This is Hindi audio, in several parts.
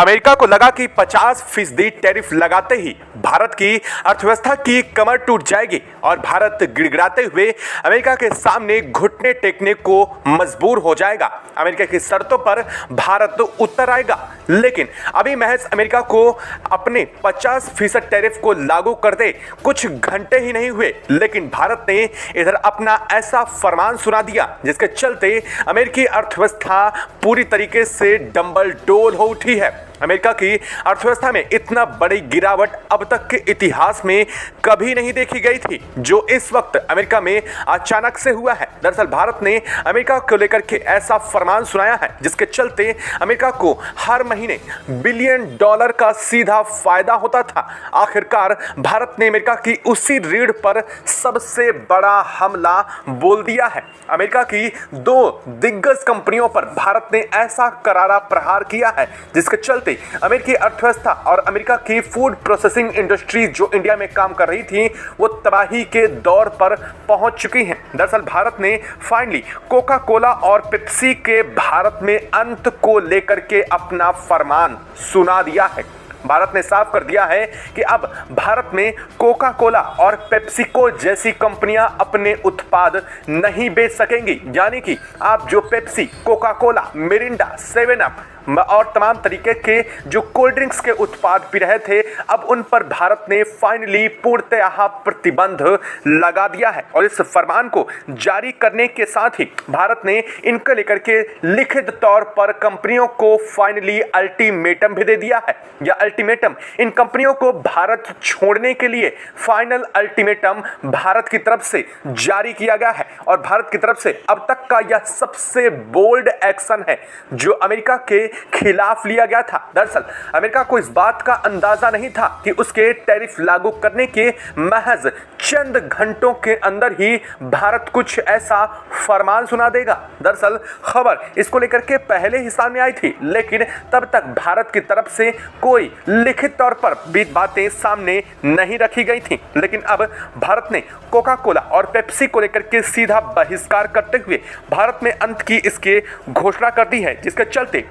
अमेरिका को लगा कि 50% टैरिफ लगाते ही भारत की अर्थव्यवस्था की कमर टूट जाएगी और भारत गिड़गिड़ाते हुए अमेरिका के सामने घुटने टेकने को मजबूर हो जाएगा। अमेरिका की शर्तों पर भारत उतर आएगा। लेकिन अभी महज अमेरिका को अपने 50% टैरिफ को लागू करते कुछ घंटे ही नहीं हुए, लेकिन भारत ने इधर अपना ऐसा फरमान सुना दिया जिसके चलते अमेरिकी अर्थव्यवस्था पूरी तरीके से डंबल डोल हो उठी है। अमेरिका की अर्थव्यवस्था में इतना बड़ी गिरावट अब तक के इतिहास में कभी नहीं देखी गई थी, जो इस वक्त अमेरिका में अचानक से हुआ है। दरअसल भारत ने अमेरिका को लेकर के ऐसा फरमान सुनाया है जिसके चलते अमेरिका को हर महीने बिलियन डॉलर का सीधा फायदा होता था। आखिरकार भारत ने अमेरिका की उसी रीढ़ पर सबसे बड़ा हमला बोल दिया है। अमेरिका की दो दिग्गज कंपनियों पर भारत ने ऐसा करारा प्रहार किया है जिसके चलते अमेरिकी अर्थव्यवस्था और अमेरिका की फूड प्रोसेसिंग इंडस्ट्री जो इंडिया में काम कर रही थी वो तबाही के दौर पर पहुंच चुकी हैं। दरअसल भारत ने फाइनली कोका कोला और पेप्सी के भारत में अंत को लेकर के अपना फरमान सुना दिया है। भारत ने साफ कर दिया है कि अब भारत में कोका कोला और पेप्सिको जैसी कंपनियां अपने उत्पाद नहीं बेच सकेंगी। यानी कि आप जो Pepsi, Coca Cola, Mirinda, 7 up और तमाम तरीके के जो कोल्ड ड्रिंक्स के उत्पाद पी रहे थे, अब उन पर भारत ने फाइनली पूर्णतः प्रतिबंध लगा दिया है। और इस फरमान को जारी करने के साथ ही भारत ने इनको लेकर के लिखित तौर पर कंपनियों को फाइनली अल्टीमेटम भी दे दिया है। यह अल्टीमेटम इन कंपनियों को भारत छोड़ने के लिए फाइनल अल्टीमेटम भारत की तरफ से जारी किया गया है और भारत की तरफ से अब तक का यह सबसे बोल्ड एक्शन है जो अमेरिका के खिलाफ लिया गया था। दरअसल अमेरिका को इस बात का अंदाजा नहीं था कि उसके टैरिफ लागू करने के महज चंद घंटों के अंदर ही भारत कुछ ऐसा फरमान सुना देगा। दरअसल खबर इसको लेकर के पहले ही सामने आई थी, लेकिन तब तक भारत की तरफ से कोई लिखित तौर पर भी बातें सामने नहीं रखी गई थी। लेकिन अब भारत ने कोका कोला और पेप्सी को लेकर के सीधा बहिष्कार करते हुए भारत में अंत की इसके घोषणा कर दी है, जिसके चलते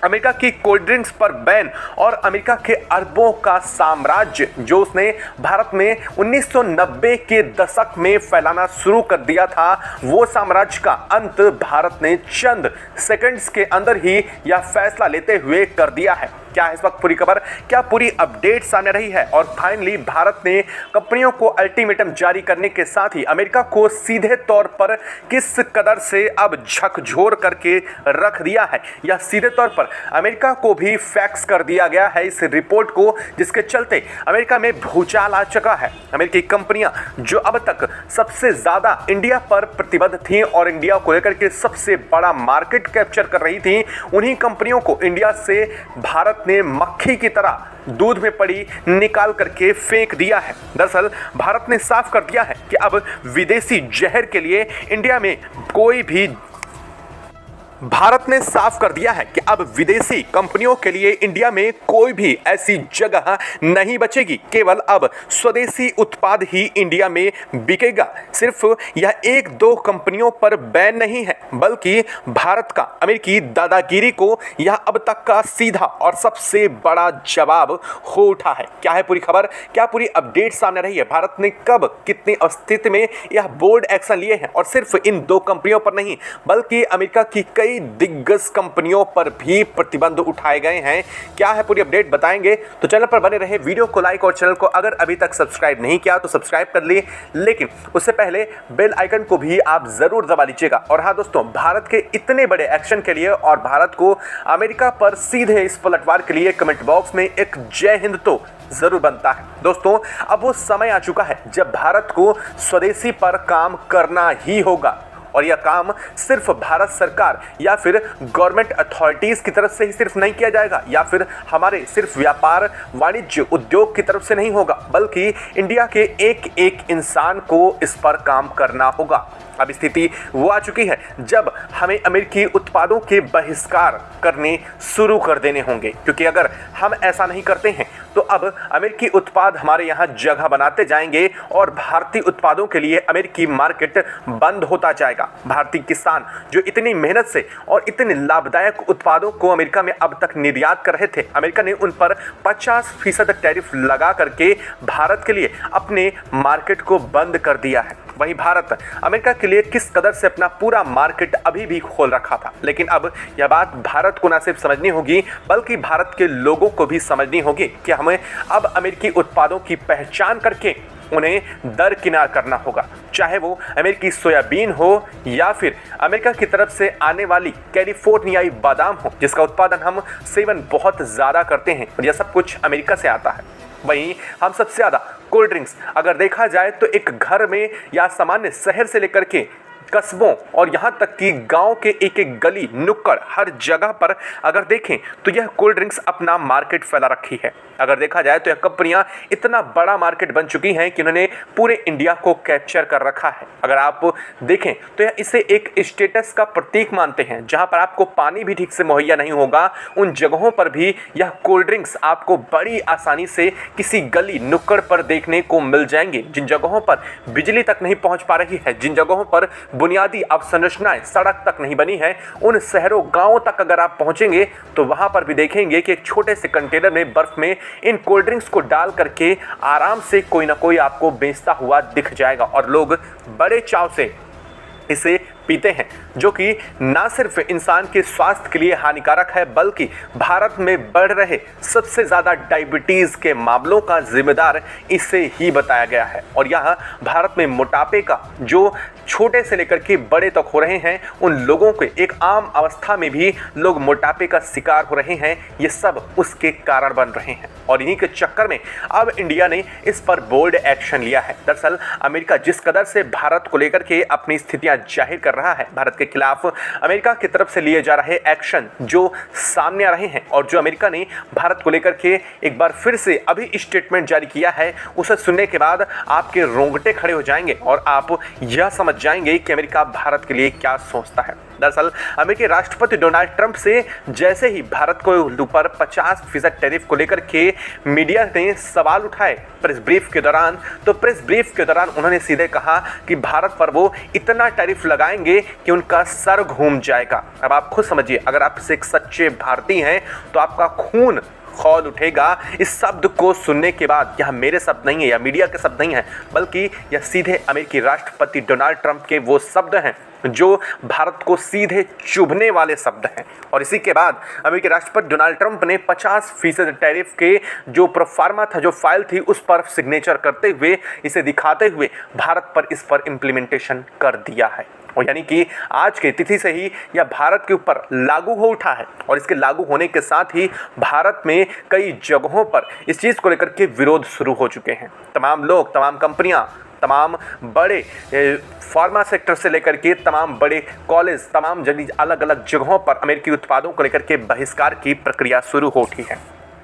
अमेरिका की कोल्ड ड्रिंक्स पर बैन और अमेरिका के अरबों का साम्राज्य जो उसने भारत में 1990 के दशक में फैलाना शुरू कर दिया था, वो साम्राज्य का अंत भारत ने चंद सेकंड्स के अंदर ही यह फैसला लेते हुए कर दिया है। क्या है इस वक्त पूरी खबर, क्या पूरी अपडेट सामने रही है और फाइनली भारत ने कंपनियों को अल्टीमेटम जारी करने के साथ ही अमेरिका को सीधे तौर पर किस कदर से अब झकझोर करके रख दिया है। यह सीधे तौर पर अमेरिका को भी फैक्स कर दिया गया है इस रिपोर्ट को, जिसके चलते अमेरिका में भूचाल आ चुका है। अमेरिकी कंपनियां जो अब तक सबसे ज्यादा इंडिया पर प्रतिबद्ध थी और इंडिया को लेकर के सबसे बड़ा मार्केट कैप्चर कर रही थी, उन्हीं कंपनियों को इंडिया से भारत ने मक्खी की तरह दूध में पड़ी निकाल करके फेंक दिया है। दरअसल भारत ने साफ कर दिया है कि अब विदेशी जहर के लिए इंडिया में कोई भी भारत ने साफ कर दिया है कि अब विदेशी कंपनियों के लिए इंडिया में कोई भी ऐसी जगह नहीं बचेगी। केवल अब स्वदेशी उत्पाद ही इंडिया में बिकेगा। सिर्फ यह 1-2 कंपनियों पर बैन नहीं है, बल्कि भारत का अमेरिकी दादागिरी को यह अब तक का सीधा और सबसे बड़ा जवाब हो उठा है। क्या है पूरी खबर, क्या पूरी अपडेट सामने रही है, भारत ने कब कितनी स्थिति में यह बोल्ड एक्शन लिए हैं और सिर्फ इन 2 कंपनियों पर नहीं बल्कि अमेरिका की कई दिग्गज कंपनियों पर भी प्रतिबंध उठाए गए हैं। क्या है पूरी अपडेट बताएंगे, तो चैनल पर बने रहे, वीडियो को लाइक और चैनल को अगर अभी तक सब्सक्राइब नहीं किया तो सब्सक्राइब कर लिए, लेकिन उससे पहले बेल आइकन को भी आप जरूर दबा लीजिएगा। और हाँ दोस्तों, भारत के इतने बड़े एक्शन के लिए और भारत को अमेरिका पर सीधे इस पलटवार के लिए कमेंट बॉक्स में एक जय हिंद तो जरूर बनता है। दोस्तों अब वो समय आ चुका है जब भारत को स्वदेशी पर काम करना ही होगा और यह काम सिर्फ भारत सरकार या फिर गवर्नमेंट अथॉरिटीज की तरफ से ही सिर्फ नहीं किया जाएगा या फिर हमारे सिर्फ व्यापार वाणिज्य उद्योग की तरफ से नहीं होगा, बल्कि इंडिया के एक एक इंसान को इस पर काम करना होगा। अब स्थिति वो आ चुकी है जब हमें अमेरिकी उत्पादों के बहिष्कार करने शुरू कर देने होंगे, क्योंकि अगर हम ऐसा नहीं करते हैं तो अब अमेरिकी उत्पाद हमारे यहाँ जगह बनाते जाएंगे और भारतीय उत्पादों के लिए अमेरिकी मार्केट बंद होता जाएगा। भारतीय किसान जो इतनी मेहनत से और इतने लाभदायक उत्पादों को अमेरिका में अब तक निर्यात कर रहे थे, अमेरिका ने उन पर 50% टैरिफ लगा करके भारत के लिए अपने मार्केट को बंद कर दिया है। वहीं भारत अमेरिका के लिए किस कदर से अपना पूरा मार्केट अभी भी खोल रखा था, लेकिन अब यह बात भारत को न सिर्फ समझनी होगी बल्कि भारत के लोगों को भी समझनी होगी कि हमें अब अमेरिकी उत्पादों की पहचान करके उन्हें दरकिनार करना होगा, चाहे वो अमेरिकी सोयाबीन हो या फिर अमेरिका की तरफ से आने वाली कैलिफोर्नियाई बादाम हो, जिसका उत्पादन हम सेवन बहुत ज़्यादा करते हैं और यह सब कुछ अमेरिका से आता है। वहीं हम सबसे ज़्यादा कोल्ड ड्रिंक्स अगर देखा जाए तो एक घर में या सामान्य शहर से लेकर के कस्बों और यहाँ तक कि गांव के एक एक गली नुक्कड़ हर जगह पर अगर देखें तो यह कोल्ड ड्रिंक्स अपना मार्केट फैला रखी है। अगर देखा जाए तो यह कंपनियां इतना बड़ा मार्केट बन चुकी हैं कि उन्होंने पूरे इंडिया को कैप्चर कर रखा है। अगर आप देखें तो यह इसे एक स्टेटस का प्रतीक मानते हैं। जहां पर आपको पानी भी ठीक से मुहैया नहीं होगा, उन जगहों पर भी यह कोल्ड ड्रिंक्स आपको बड़ी आसानी से किसी गली नुक्कड़ पर देखने को मिल जाएंगे। जिन जगहों पर बिजली तक नहीं पहुंच पा रही है, जिन जगहों पर बुनियादी अवसंरचनाएं सड़क तक नहीं बनी है, उन शहरों गांवों तक अगर आप पहुंचेंगे तो वहां पर भी देखेंगे कि एक छोटे से कंटेनर में बर्फ में इन कोल्ड ड्रिंक्स को डाल करके आराम से कोई ना कोई आपको बेचता हुआ दिख जाएगा और लोग बड़े चाव से इसे पीते हैं, जो कि ना सिर्फ इंसान के स्वास्थ्य के लिए हानिकारक है बल्कि भारत में बढ़ रहे सबसे ज़्यादा डायबिटीज़ के मामलों का जिम्मेदार इसे ही बताया गया है। और यह भारत में मोटापे का जो छोटे से लेकर के बड़े तक हो रहे हैं, उन लोगों के एक आम अवस्था में भी लोग मोटापे का शिकार हो रहे हैं, ये सब उसके कारण बन रहे हैं। और इन्हीं के चक्कर में अब इंडिया ने इस पर बोल्ड एक्शन लिया है। दरअसल अमेरिका जिस कदर से भारत को लेकर के अपनी स्थितियां जाहिर कर रहा है, भारत के खिलाफ अमेरिका की तरफ से लिए जा रहे एक्शन जो सामने आ रहे हैं और जो अमेरिका ने भारत को लेकर के एक बार फिर से अभी स्टेटमेंट जारी किया है, उसे सुनने के बाद आपके रोंगटे खड़े हो जाएंगे और आप यह समझ जाएंगे कि अमेरिका भारत के लिए क्या सोचता है। दरअसल अमेरिकी राष्ट्रपति डोनाल्ड ट्रंप से जैसे ही भारत को ऊपर 50% टैरिफ को लेकर के मीडिया ने सवाल उठाए प्रेस ब्रीफ के दौरान, तो प्रेस ब्रीफ के दौरान उन्होंने सीधे कहा कि भारत पर वो इतना टैरिफ लगाएंगे कि उनका सर घूम जाएगा। अब आप खुद समझिए, अगर आप एक सच्चे भारतीय हैं तो आपका खून खौल उठेगा इस शब्द को सुनने के बाद। यह मेरे शब्द नहीं है या मीडिया के शब्द नहीं है, बल्कि यह सीधे अमेरिकी राष्ट्रपति डोनाल्ड ट्रंप के वो शब्द हैं जो भारत को सीधे चुभने वाले शब्द हैं। और इसी के बाद अमेरिकी राष्ट्रपति डोनाल्ड ट्रंप ने 50% टैरिफ के जो प्रोफार्मा था, जो फाइल थी, उस पर सिग्नेचर करते हुए, इसे दिखाते हुए भारत पर इस पर इम्प्लीमेंटेशन कर दिया है। और यानी कि आज के तिथि से ही यह भारत के ऊपर लागू हो उठा है। और इसके लागू होने के साथ ही भारत में कई जगहों पर इस चीज़ को लेकर के विरोध शुरू हो चुके हैं। तमाम लोग, तमाम कंपनियां, तमाम बड़े फार्मा सेक्टर से लेकर के तमाम बड़े कॉलेज, तमाम अलग अलग जगहों पर अमेरिकी उत्पादों को लेकर के बहिष्कार की प्रक्रिया शुरू हो उठी है।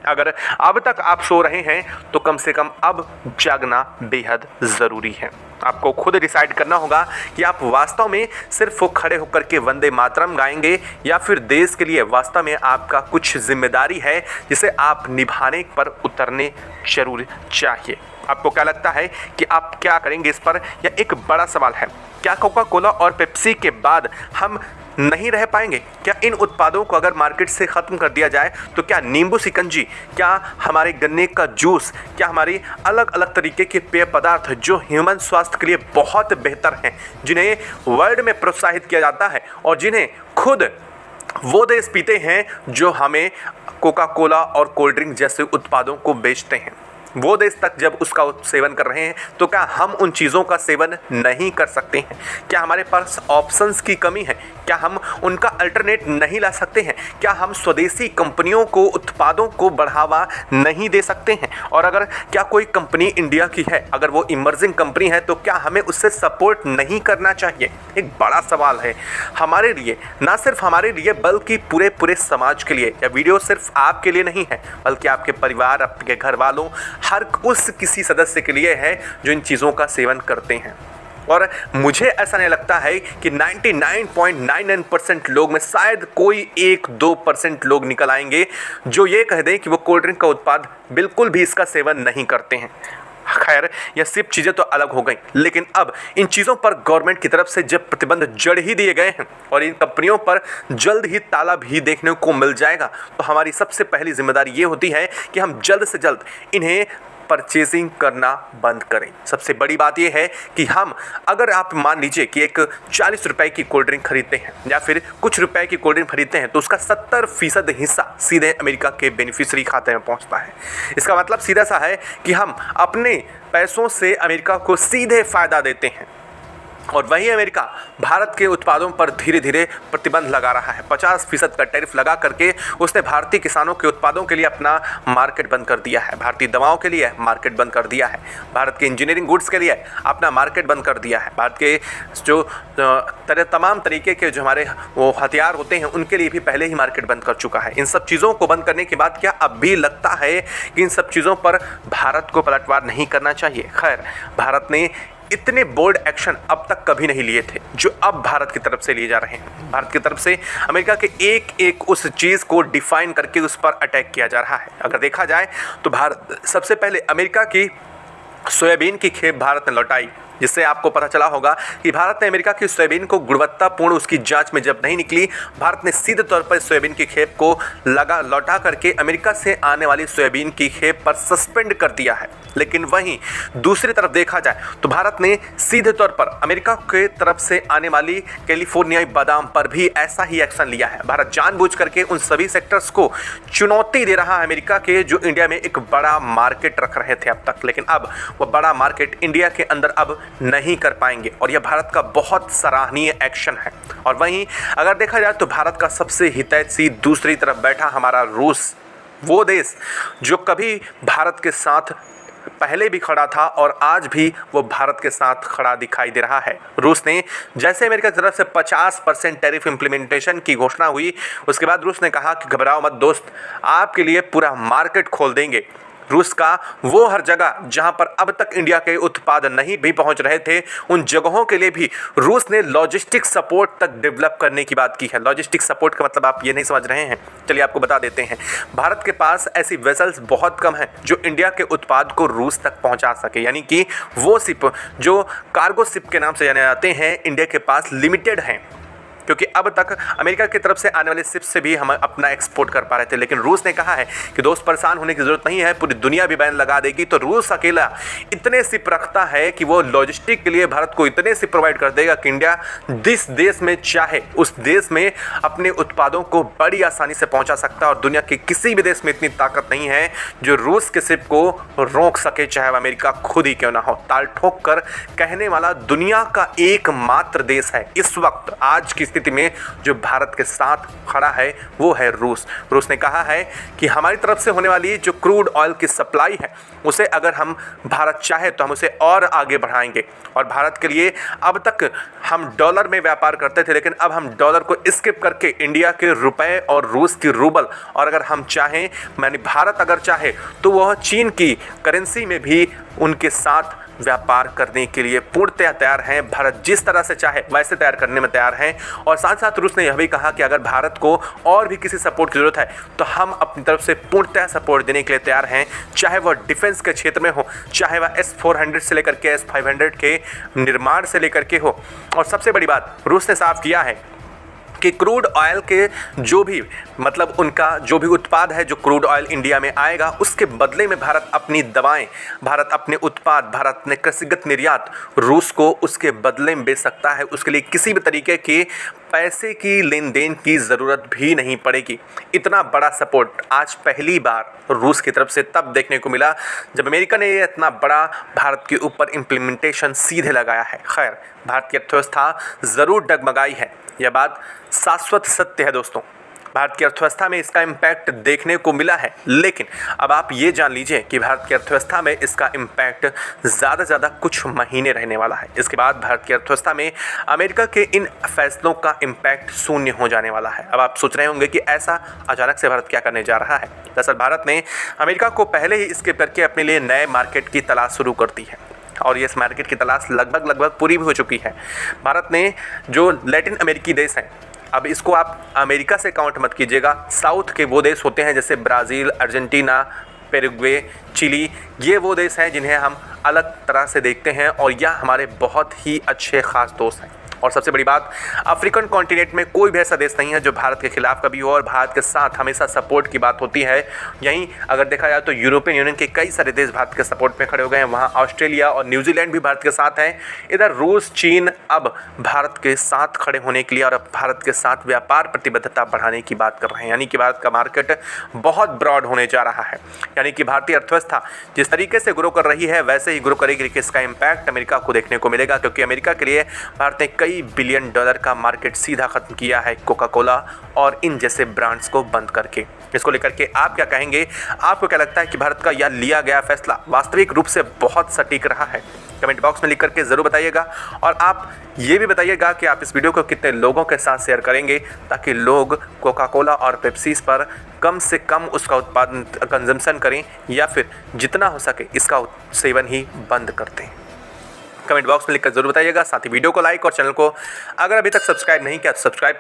अगर अब तक आप सो रहे हैं तो कम से कम अब जागना बेहद ज़रूरी है। आपको खुद डिसाइड करना होगा कि आप वास्तव में सिर्फ खड़े होकर के वंदे मातरम गाएंगे या फिर देश के लिए वास्तव में आपका कुछ जिम्मेदारी है जिसे आप निभाने पर उतरने जरूर चाहिए। आपको क्या लगता है कि आप क्या करेंगे इस पर? यह एक बड़ा सवाल है। क्या कोका कोला और पेप्सी के बाद हम नहीं रह पाएंगे? क्या इन उत्पादों को अगर मार्केट से ख़त्म कर दिया जाए तो क्या नींबू शिकंजी, क्या हमारे गन्ने का जूस, क्या हमारी अलग अलग तरीके के पेय पदार्थ जो ह्यूमन स्वास्थ्य के लिए बहुत बेहतर हैं, जिन्हें वर्ल्ड में प्रोत्साहित किया जाता है और जिन्हें खुद वो देश पीते हैं जो हमें कोका कोला और कोल्ड ड्रिंक जैसे उत्पादों को बेचते हैं, वो देश तक जब उसका सेवन कर रहे हैं, तो क्या हम उन चीज़ों का सेवन नहीं कर सकते हैं? क्या हमारे पास ऑप्शंस की कमी है? क्या हम उनका अल्टरनेट नहीं ला सकते हैं? क्या हम स्वदेशी कंपनियों को, उत्पादों को बढ़ावा नहीं दे सकते हैं? और अगर क्या कोई कंपनी इंडिया की है, अगर वो इमर्जिंग कंपनी है, तो क्या हमें उससे सपोर्ट नहीं करना चाहिए? एक बड़ा सवाल है हमारे लिए, ना सिर्फ हमारे लिए बल्कि पूरे समाज के लिए। यह वीडियो सिर्फ आपके लिए नहीं है, बल्कि आपके परिवार, आपके घर वालों, हर उस किसी सदस्य के लिए है जो इन चीज़ों का सेवन करते हैं। और मुझे ऐसा नहीं लगता है कि 99.99% लोग में शायद कोई 1-2% लोग निकल आएंगे जो ये कह दें कि वो कोल्ड ड्रिंक का उत्पाद बिल्कुल भी इसका सेवन नहीं करते हैं। खैर, यह सिर्फ चीज़ें तो अलग हो गई, लेकिन अब इन चीज़ों पर गवर्नमेंट की तरफ से जब प्रतिबंध जड़ ही दिए गए हैं और इन कंपनियों पर जल्द ही ताला भी देखने को मिल जाएगा, तो हमारी सबसे पहली जिम्मेदारी ये होती है कि हम जल्द से जल्द इन्हें परचेजिंग करना बंद करें। सबसे बड़ी बात यह है कि अगर आप मान लीजिए कि एक 40 रुपए की कोल्ड ड्रिंक खरीदते हैं या फिर कुछ रुपए की कोल्ड ड्रिंक खरीदते हैं, तो उसका 70% हिस्सा सीधे अमेरिका के बेनिफिशियरी खाते में पहुंचता है। इसका मतलब सीधा सा है कि हम अपने पैसों से अमेरिका को सीधे फायदा देते हैं और वही अमेरिका भारत के उत्पादों पर धीरे धीरे प्रतिबंध लगा रहा है। 50% का टैरिफ लगा करके उसने भारतीय किसानों के उत्पादों के लिए अपना मार्केट बंद कर दिया है, भारतीय दवाओं के लिए मार्केट बंद कर दिया है, भारत के इंजीनियरिंग गुड्स के लिए अपना मार्केट बंद कर दिया है, भारत के जो तमाम तरीके के जो हमारे वो हथियार होते हैं उनके लिए भी पहले ही मार्केट बंद कर चुका है। इन सब चीज़ों को बंद करने के बाद क्या अब भी लगता है कि इन सब चीज़ों पर भारत को पलटवार नहीं करना चाहिए? खैर, भारत ने इतने बोल्ड एक्शन अब तक कभी नहीं लिए थे जो अब भारत की तरफ से लिए जा रहे हैं। भारत की तरफ से अमेरिका के एक एक उस चीज़ को डिफाइन करके उस पर अटैक किया जा रहा है। अगर देखा जाए तो भारत सबसे पहले अमेरिका की सोयाबीन की खेप भारत ने लौटाई, जिससे आपको पता चला होगा कि भारत ने अमेरिका की सोयाबीन को गुणवत्तापूर्ण उसकी जांच में जब नहीं निकली, भारत ने सीधे तौर पर सोयाबीन की खेप को लौटा करके अमेरिका से आने वाली सोयाबीन की खेप पर सस्पेंड कर दिया है। लेकिन वहीं दूसरी तरफ देखा जाए तो भारत ने सीधे तौर पर अमेरिका के तरफ से आने वाली कैलिफोर्नियाई बादाम पर भी ऐसा ही एक्शन लिया है। भारत जानबूझ करके उन सभी सेक्टर्स को चुनौती दे रहा है अमेरिका के, जो इंडिया में एक बड़ा मार्केट रख रहे थे अब तक, लेकिन अब वह बड़ा मार्केट इंडिया के अंदर अब नहीं कर पाएंगे और यह भारत का बहुत सराहनीय एक्शन है। और वहीं अगर देखा जाए तो भारत का सबसे हितैषी दूसरी तरफ बैठा हमारा रूस, वो देश जो कभी भारत के साथ पहले भी खड़ा था और आज भी वो भारत के साथ खड़ा दिखाई दे रहा है। रूस ने जैसे अमेरिका की तरफ से 50% टैरिफ इंप्लीमेंटेशन की घोषणा हुई, उसके बाद रूस ने कहा कि घबराओ मत दोस्त, आपके लिए पूरा मार्केट खोल देंगे। रूस का वो हर जगह जहां पर अब तक इंडिया के उत्पाद नहीं भी पहुंच रहे थे, उन जगहों के लिए भी रूस ने लॉजिस्टिक सपोर्ट तक डेवलप करने की बात की है। लॉजिस्टिक सपोर्ट का मतलब आप ये नहीं समझ रहे हैं, चलिए आपको बता देते हैं। भारत के पास ऐसी वेसल्स बहुत कम हैं जो इंडिया के उत्पाद को रूस तक पहुंचा सके, यानी कि वो शिप जो कार्गो शिप के नाम से जाने जाते हैं इंडिया के पास लिमिटेड हैं, क्योंकि अब तक अमेरिका की तरफ से आने वाले शिप से भी हम अपना एक्सपोर्ट कर पा रहे थे। लेकिन रूस ने कहा है कि दोस्त परेशान होने की जरूरत नहीं है, पूरी दुनिया भी बैन लगा देगी तो रूस अकेला इतने शिप रखता है कि वो लॉजिस्टिक के लिए भारत को इतने शिप प्रोवाइड कर देगा कि इंडिया जिस देश में चाहे उस देश में अपने उत्पादों को बड़ी आसानी से पहुंचा सकता है। और दुनिया के किसी भी देश में इतनी ताकत नहीं है जो रूस के शिप को रोक सके, चाहे अमेरिका खुद ही क्यों ना हो। ताल ठोक कर कहने वाला दुनिया का एकमात्र देश है इस वक्त आज की में जो भारत के साथ खड़ा है वो है रूस। रूस ने कहा है कि हमारी तरफ से होने वाली जो क्रूड ऑयल की सप्लाई है उसे अगर हम भारत चाहे तो हम उसे और आगे बढ़ाएंगे। और भारत के लिए अब तक हम डॉलर में व्यापार करते थे, लेकिन अब हम डॉलर को स्किप करके इंडिया के रुपए और रूस की रूबल, और अगर हम चाहें यानी भारत अगर चाहे तो वह चीन की करेंसी में भी उनके साथ व्यापार करने के लिए पूर्णतः तैयार हैं। भारत जिस तरह से चाहे वैसे तैयार करने में तैयार हैं। और साथ साथ रूस ने यह भी कहा कि अगर भारत को और भी किसी सपोर्ट की जरूरत है तो हम अपनी तरफ से पूर्णतः सपोर्ट देने के लिए तैयार हैं, चाहे वह डिफेंस के क्षेत्र में हो, चाहे वह S-400 से लेकर के S-500 के निर्माण से लेकर के हो। और सबसे बड़ी बात रूस ने साफ किया है कि क्रूड ऑयल के जो भी मतलब उनका जो भी उत्पाद है, जो क्रूड ऑयल इंडिया में आएगा उसके बदले में भारत अपनी दवाएं, भारत अपने उत्पाद, भारत अपने कृषिगत निर्यात रूस को उसके बदले में बेच सकता है। उसके लिए किसी भी तरीके के पैसे की लेन देन की ज़रूरत भी नहीं पड़ेगी। इतना बड़ा सपोर्ट आज पहली बार रूस की तरफ से तब देखने को मिला जब अमेरिका ने ये इतना बड़ा भारत के ऊपर इम्प्लीमेंटेशन सीधे लगाया है। खैर, भारत की अर्थव्यवस्था ज़रूर डगमगाई है, यह बात शाश्वत सत्य है दोस्तों। भारत की अर्थव्यवस्था में इसका इम्पैक्ट देखने को मिला है, लेकिन अब आप ये जान लीजिए कि भारत की अर्थव्यवस्था में इसका इम्पैक्ट ज़्यादा से ज़्यादा कुछ महीने रहने वाला है। इसके बाद भारत की अर्थव्यवस्था में अमेरिका के इन फैसलों का इम्पैक्ट शून्य हो जाने वाला है। अब आप सोच रहे होंगे कि ऐसा अचानक से भारत क्या करने जा रहा है। दरअसल भारत ने अमेरिका को पहले ही इसके करके अपने लिए नए मार्केट की तलाश शुरू कर दी है। और ये इस मार्केट की तलाश लगभग पूरी भी हो चुकी है। भारत ने जो लैटिन अमेरिकी देश हैं, अब इसको आप अमेरिका से काउंट मत कीजिएगा, साउथ के वो देश होते हैं जैसे ब्राज़ील, अर्जेंटीना, पेरुग्वे, चिली, ये वो देश हैं जिन्हें हम अलग तरह से देखते हैं और यह हमारे बहुत ही अच्छे ख़ास दोस्त हैं। और सबसे बड़ी बात, अफ्रीकन कॉन्टिनेंट में कोई भी ऐसा देश नहीं है जो भारत के खिलाफ कभी हो और भारत के साथ हमेशा सपोर्ट की बात होती है। यहीं अगर देखा जाए तो यूरोपियन यूनियन के कई सारे देश भारत के सपोर्ट में खड़े हो गए हैं, वहाँ ऑस्ट्रेलिया और न्यूजीलैंड भी भारत के साथ हैं। इधर रूस, चीन अब भारत के साथ खड़े होने के लिए और अब भारत के साथ व्यापार प्रतिबद्धता बढ़ाने की बात कर रहे हैं, यानी कि भारत का मार्केट बहुत ब्रॉड होने जा रहा है। यानी कि भारतीय अर्थव्यवस्था जिस तरीके से ग्रो कर रही है वैसे ही ग्रो करेगी, लेकिन इसका इम्पैक्ट अमेरिका को देखने को मिलेगा, क्योंकि अमेरिका के लिए भारत ने कई बिलियन डॉलर का मार्केट सीधा खत्म किया है कोका कोला और इन जैसे ब्रांड्स को बंद करके। इसको लेकर के आप क्या कहेंगे? आपको क्या लगता है कि भारत का यह लिया गया फैसला वास्तविक रूप से बहुत सटीक रहा है? कमेंट बॉक्स में लिख करके ज़रूर बताइएगा और आप ये भी बताइएगा कि आप इस वीडियो को कितने लोगों के साथ शेयर करेंगे ताकि लोग कोका कोला और पेप्सीज पर कम से कम उसका उत्पादन कंजम्पशन करें या फिर जितना हो सके इसका सेवन ही बंद कर दें। कमेंट बॉक्स में लिखकर जरूर बताइएगा। साथ ही वीडियो को लाइक और चैनल को अगर अभी तक सब्सक्राइब नहीं किया तो सब्सक्राइब कर